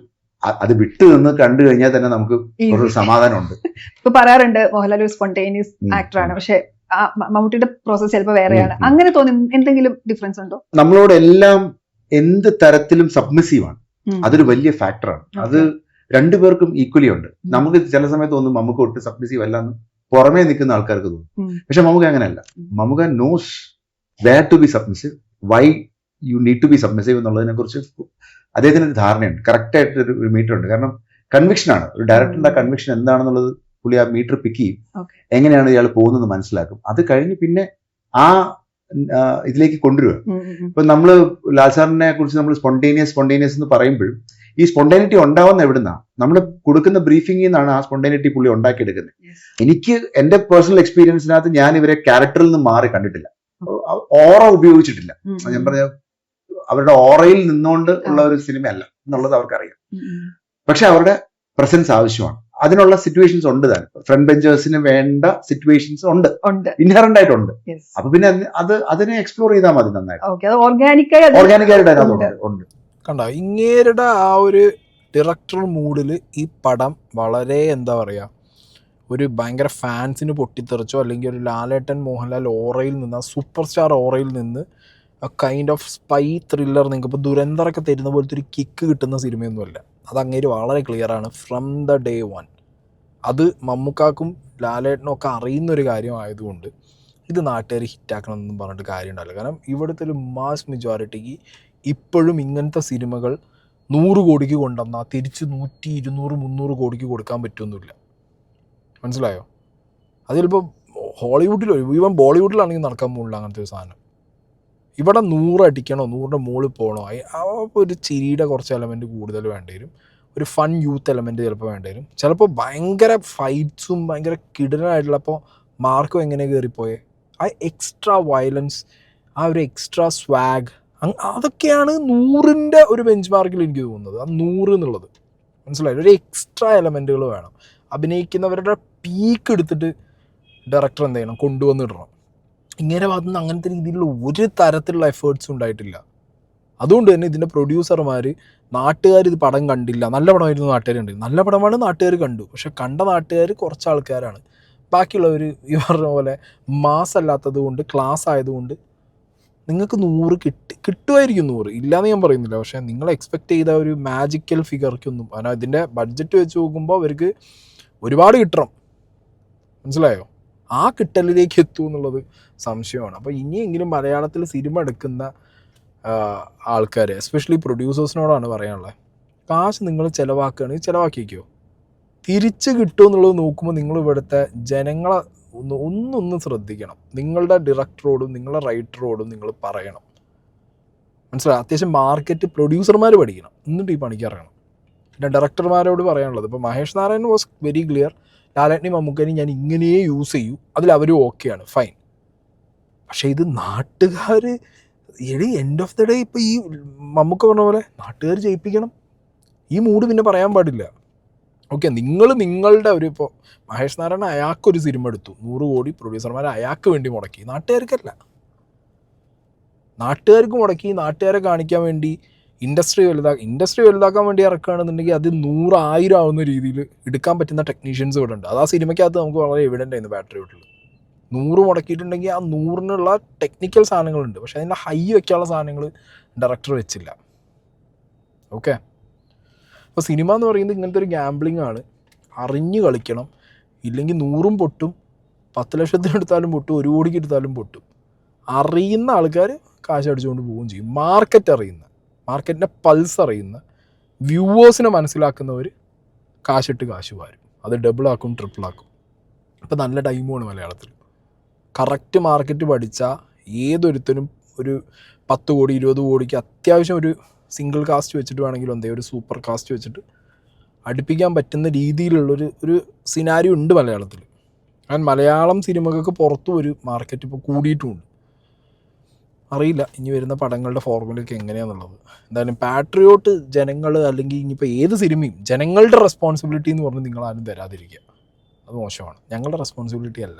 അത് വിട്ടു നിന്ന് കണ്ടു കഴിഞ്ഞാൽ തന്നെ നമുക്ക് കുറച്ച് സമാധാനമുണ്ട്. ഇപ്പൊ പറയാറുണ്ട് മോഹൻലാൽ ഒരു സ്പോണ്ടേനിയസ് ആക്ടറാണ്, പക്ഷെ മമ്മൂട്ടിയുടെ പ്രോസസ് ചിലപ്പോൾ വേറെയാണ്. അങ്ങനെ തോന്നി എന്തെങ്കിലും ഡിഫറൻസ് ഉണ്ടോ? നമ്മളോട് എല്ലാം എന്ത് തരത്തിലും സബ്മിസീവ് ആണ്, അതൊരു വലിയ ഫാക്ടറാണ്. അത് രണ്ടുപേർക്കും ഈക്വലി ഉണ്ട്. നമുക്ക് ചില സമയത്ത് തോന്നും നമുക്ക് ഒട്ടും സബ്മിസീവ് അല്ല എന്ന് പുറമേ നിൽക്കുന്ന ആൾക്കാർക്ക് തോന്നും. പക്ഷെ നമുക്ക് അങ്ങനെയല്ല. നമുക്ക് knows where to be submissive, why you need to be submissive എന്നുള്ളതിനെ കുറിച്ച് അദ്ദേഹത്തിന് ഒരു ധാരണയുണ്ട്. കറക്റ്റ് ആയിട്ട് ഒരു മീറ്റർ ഉണ്ട്. കാരണം കൺവിക്ഷൻ ആണ്. ഒരു ഡയറക്ടറിന്റെ കൺവിക്ഷൻ എന്താണെന്നുള്ളത് പുള്ളി ആ മീറ്റർ പിക്ക് ചെയ്യും. എങ്ങനെയാണ് ഇയാൾ പോകുന്നത് മനസ്സിലാക്കും. അത് കഴിഞ്ഞ് പിന്നെ ആ ഇതിലേക്ക് കൊണ്ടുവരിക. ഇപ്പൊ നമ്മള് ലാൽ സാറിനെ കുറിച്ച് നമ്മൾ സ്പോണ്ടേനിയസ് എന്ന് പറയുമ്പോഴും ഈ സ്പോണ്ടേനിറ്റി ഉണ്ടാവുന്ന എവിടുന്നാ? നമ്മൾ കൊടുക്കുന്ന ബ്രീഫിംഗിൽ നിന്നാണ് ആ സ്പോണ്ടേനിറ്റി പുള്ളി ഉണ്ടാക്കിയെടുക്കുന്നത്. എനിക്ക് എന്റെ പേഴ്സണൽ എക്സ്പീരിയൻസിനകത്ത് ഞാൻ ഇവരെ ക്യാരക്ടറിൽ നിന്ന് മാറി കണ്ടിട്ടില്ല, ഓറ ഉപയോഗിച്ചിട്ടില്ല. ഞാൻ പറഞ്ഞ അവരുടെ ഓറയിൽ നിന്നുകൊണ്ട് ഉള്ള ഒരു സിനിമയല്ല എന്നുള്ളത് അവർക്കറിയാം. പക്ഷെ അവരുടെ പ്രസൻസ് ആവശ്യമാണ്. അതിനുള്ള സിറ്റുവേഷൻസ് ഉണ്ട്. താൻ ഫ്രണ്ട് ബെഞ്ചേഴ്സിന് വേണ്ട സിറ്റുവേഷൻസ് ഉണ്ട്, ഇൻഹറന്റ് ആയിട്ടുണ്ട്. അപ്പൊ പിന്നെ അതിനെ എക്സ്പ്ലോർ ചെയ്താൽ മതി നന്നായിട്ട്. ഓർഗാനിക്കായിട്ട് ഉണ്ട്. കണ്ടോ, ഇങ്ങേരുടെ ആ ഒരു ഡയറക്ടർ മൂഡിൽ ഈ പടം വളരെ എന്താ പറയുക, ഒരു ഭയങ്കര ഫാൻസിന് പൊട്ടിത്തെറിച്ചോ അല്ലെങ്കിൽ ഒരു ലാലേട്ടൻ മോഹൻലാൽ ഓറയിൽ നിന്ന്, സൂപ്പർ സ്റ്റാർ ഓറയിൽ നിന്ന് കൈൻഡ് ഓഫ് സ്പൈ ത്രില്ലർ, നിങ്ങൾക്ക് ഇപ്പോൾ ദുരന്തറൊക്കെ തരുന്ന പോലത്തെ ഒരു കിക്ക് കിട്ടുന്ന സിനിമയൊന്നുമല്ല. അത് അങ്ങേര് വളരെ ക്ലിയറാണ് ഫ്രം ദ ഡേ വൺ. അത് മമ്മൂക്കാക്കും ലാലേട്ടനും ഒക്കെ അറിയുന്നൊരു കാര്യമായതുകൊണ്ട് ഇത് നാട്ടുകാർ ഹിറ്റാക്കണം എന്നും പറഞ്ഞിട്ട് കാര്യം ഉണ്ടാവില്ല. കാരണം ഇവിടുത്തെ ഒരു മാസ് മെജോറിറ്റിക്ക് ഇപ്പോഴും ഇങ്ങനത്തെ സിനിമകൾ 100 കോടിക്ക് കൊണ്ടുവന്നാൽ തിരിച്ച് 100, 200, 300 കോടിക്ക് കൊടുക്കാൻ പറ്റുമൊന്നുമില്ല. മനസ്സിലായോ? അത് ചിലപ്പോൾ ഹോളിവുഡിലോ ഈവൻ ബോളിവുഡിലാണെങ്കിൽ നടക്കാൻ പോകുന്നില്ല അങ്ങനത്തെ ഒരു സാധനം. ഇവിടെ 100 അടിക്കണോ, 100ന്റെ മുകളിൽ പോകണോ, ഒരു ചിരിയുടെ കുറച്ച് എലമെൻറ്റ് കൂടുതൽ വേണ്ടി വരും. ഒരു ഫൺ യൂത്ത് എലമെൻറ്റ് ചിലപ്പോൾ വേണ്ടി വരും. ചിലപ്പോൾ ഭയങ്കര ഫൈറ്റ്സും ഭയങ്കര കിടനായിട്ടുള്ളപ്പോൾ മാർക്കും എങ്ങനെ കയറിപ്പോയേ, ആ എക്സ്ട്രാ വയലൻസ്, ആ ഒരു എക്സ്ട്രാ സ്വാഗ്, അതൊക്കെയാണ് 100ന്റെ ഒരു ബെഞ്ച് മാർക്കിൽ എനിക്ക് തോന്നുന്നത്. ആ 100 എന്നുള്ളത് മനസ്സിലായില്ല. ഒരു എക്സ്ട്രാ എലമെൻറ്റുകൾ വേണം. അഭിനയിക്കുന്നവരുടെ പീക്ക് എടുത്തിട്ട് ഡയറക്ടർ എന്ത് ചെയ്യണം, കൊണ്ടുവന്നിടണം. ഇങ്ങനെ ഭാഗത്തു നിന്ന് അങ്ങനത്തെ രീതിയിലുള്ള ഒരു തരത്തിലുള്ള എഫേർട്സും ഉണ്ടായിട്ടില്ല. അതുകൊണ്ട് തന്നെ ഇതിൻ്റെ പ്രൊഡ്യൂസർമാർ, നാട്ടുകാർ ഇത് പടം കണ്ടില്ല, നല്ല പടമായിരുന്നു നാട്ടുകാർ കണ്ടില്ല, നല്ല പടമാണ് നാട്ടുകാർ കണ്ടു, പക്ഷെ കണ്ട നാട്ടുകാർ കുറച്ച് ആൾക്കാരാണ്. ബാക്കിയുള്ളവർ ഈ പറഞ്ഞ പോലെ മാസ് അല്ലാത്തത് കൊണ്ട്, ക്ലാസ് ആയതുകൊണ്ട് നിങ്ങൾക്ക് 100 കിട്ടുമായിരിക്കും. 100 ഇല്ലയെന്ന് ഞാൻ പറയുന്നില്ല. പക്ഷേ നിങ്ങൾ എക്സ്പെക്റ്റ് ചെയ്ത ഒരു മാജിക്കൽ ഫിഗർക്കൊന്നും, കാരണം ഇതിൻ്റെ ബഡ്ജറ്റ് വെച്ച് നോക്കുമ്പോൾ അവർക്ക് ഒരുപാട് കിട്ടണം. മനസ്സിലായോ? ആ കിട്ടലിലേക്ക് എത്തും എന്നുള്ളത് സംശയമാണ്. അപ്പോൾ ഇനിയെങ്കിലും മലയാളത്തിൽ സിനിമ എടുക്കുന്ന ആൾക്കാർ, എസ്പെഷ്യലി പ്രൊഡ്യൂസേഴ്സിനോടാണ് പറയാനുള്ളത്. കാശ് നിങ്ങൾ ചിലവാക്കുകയാണെങ്കിൽ ചിലവാക്കിക്കോ, തിരിച്ച് കിട്ടുമെന്നുള്ളത് നോക്കുമ്പോൾ നിങ്ങൾ ഇവിടുത്തെ ജനങ്ങളെ ഒന്നൊന്ന് ശ്രദ്ധിക്കണം. നിങ്ങളുടെ ഡയറക്ടറോടും നിങ്ങളുടെ റൈറ്ററോടും നിങ്ങൾ പറയണം. മനസ്സിലായി? അത്യാവശ്യം മാർക്കറ്റ് പ്രൊഡ്യൂസർമാർ പഠിക്കണം, എന്നിട്ട് ഈ പണിക്ക് ഇറങ്ങണം. പിന്നെ ഡയറക്ടർമാരോട് പറയാനുള്ളത്, ഇപ്പോൾ Mahesh Narayan was very clear, ലാലേട്ടനെയും മമ്മൂക്കനെയും ഞാൻ ഇങ്ങനെയേ യൂസ് ചെയ്യൂ, അതിലവരും ഓക്കെയാണ്, ഫൈൻ. പക്ഷേ ഇത് നാട്ടുകാർ എൻഡ് ഓഫ് ദ ഡേ ഇപ്പോൾ ഈ മമ്മൂക്ക പറഞ്ഞ പോലെ നാട്ടുകാർ ജയിപ്പിക്കണം. ഈ മൂഡ് പിന്നെ പറയാൻ പാടില്ല. ഓക്കെ, നിങ്ങളുടെ ഒരു, ഇപ്പോൾ മഹേഷ് നാരായണൻ അയാൾക്കൊരു സിനിമ എടുത്തു, 100 കോടി പ്രൊഡ്യൂസർമാർ അയാൾക്ക് വേണ്ടി മുടക്കി, നാട്ടുകാർക്കല്ല. നാട്ടുകാർക്ക് മുടക്കി, നാട്ടുകാരെ കാണിക്കാൻ വേണ്ടി ഇൻഡസ്ട്രി വലുതാക്കാൻ വേണ്ടി ഇറക്കുകയാണെന്നുണ്ടെങ്കിൽ അത് 100, 1000 ആവുന്ന രീതിയിൽ എടുക്കാൻ പറ്റുന്ന ടെക്നീഷ്യൻസ് ഇവിടെ ഉണ്ട്. അത് ആ സിനിമയ്ക്കകത്ത് നമുക്ക് വളരെ എവിഡൻ്റ് ആയിരുന്നു. ബാറ്ററി വീട്ടിൽ 100 മുടക്കിയിട്ടുണ്ടെങ്കിൽ ആ 100-നുള്ള ടെക്നിക്കൽ സാധനങ്ങളുണ്ട്, പക്ഷേ അതിൻ്റെ ഹൈ വയ്ക്കാനുള്ള സാധനങ്ങൾ ഡയറക്ടർ വെച്ചില്ല. ഓക്കെ, അപ്പോൾ സിനിമ എന്ന് പറയുന്നത് ഇങ്ങനത്തെ ഒരു ഗാംബ്ലിംഗ് ആണ്. അറിഞ്ഞ് കളിക്കണം, ഇല്ലെങ്കിൽ 100 പൊട്ടും, 10 ലക്ഷത്തിന് എടുത്താലും പൊട്ടും, 1 കോടിക്ക് എടുത്താലും പൊട്ടും. അറിയുന്ന ആൾക്കാർ കാശ് അടിച്ചുകൊണ്ട് പോവുകയും ചെയ്യും. മാർക്കറ്റിൻ്റെ പൾസ് അറിയുന്ന വ്യൂവേഴ്സിനെ മനസ്സിലാക്കുന്നവർ കാശിട്ട് കാശ് വാരും, അത് ഡബിളാക്കും, ട്രിപ്പിളാക്കും. ഇപ്പോൾ നല്ല ടൈമുമാണ് മലയാളത്തിൽ. കറക്റ്റ് മാർക്കറ്റ് പഠിച്ചാൽ ഏതൊരുത്തനും ഒരു 10 കോടി 20 കോടിക്ക് അത്യാവശ്യം ഒരു സിംഗിൾ കാസ്റ്റ് വെച്ചിട്ട് വേണമെങ്കിലും ഒരു സൂപ്പർ കാസ്റ്റ് വെച്ചിട്ട് അടുപ്പിക്കാൻ പറ്റുന്ന രീതിയിലുള്ളൊരു സിനാരിയോ ഉണ്ട് മലയാളത്തിൽ. കാരണം മലയാളം സിനിമകൾക്ക് പുറത്തും ഒരു മാർക്കറ്റ് ഇപ്പോൾ കൂടിയിട്ടുമുണ്ട്. അറിയില്ല ഇനി വരുന്ന പടങ്ങളുടെ ഫോർമുലയൊക്കെ എങ്ങനെയാണെന്നുള്ളത്. എന്തായാലും പാട്രിയോട്ട് ജനങ്ങൾ, അല്ലെങ്കിൽ ഇനിയിപ്പോൾ ഏത് സിനിമയും ജനങ്ങളുടെ റെസ്പോൺസിബിലിറ്റി എന്ന് പറഞ്ഞ് നിങ്ങളാരും തരാതിരിക്കുക. അത് മോശമാണ്. ഞങ്ങളുടെ റെസ്പോൺസിബിലിറ്റി അല്ല.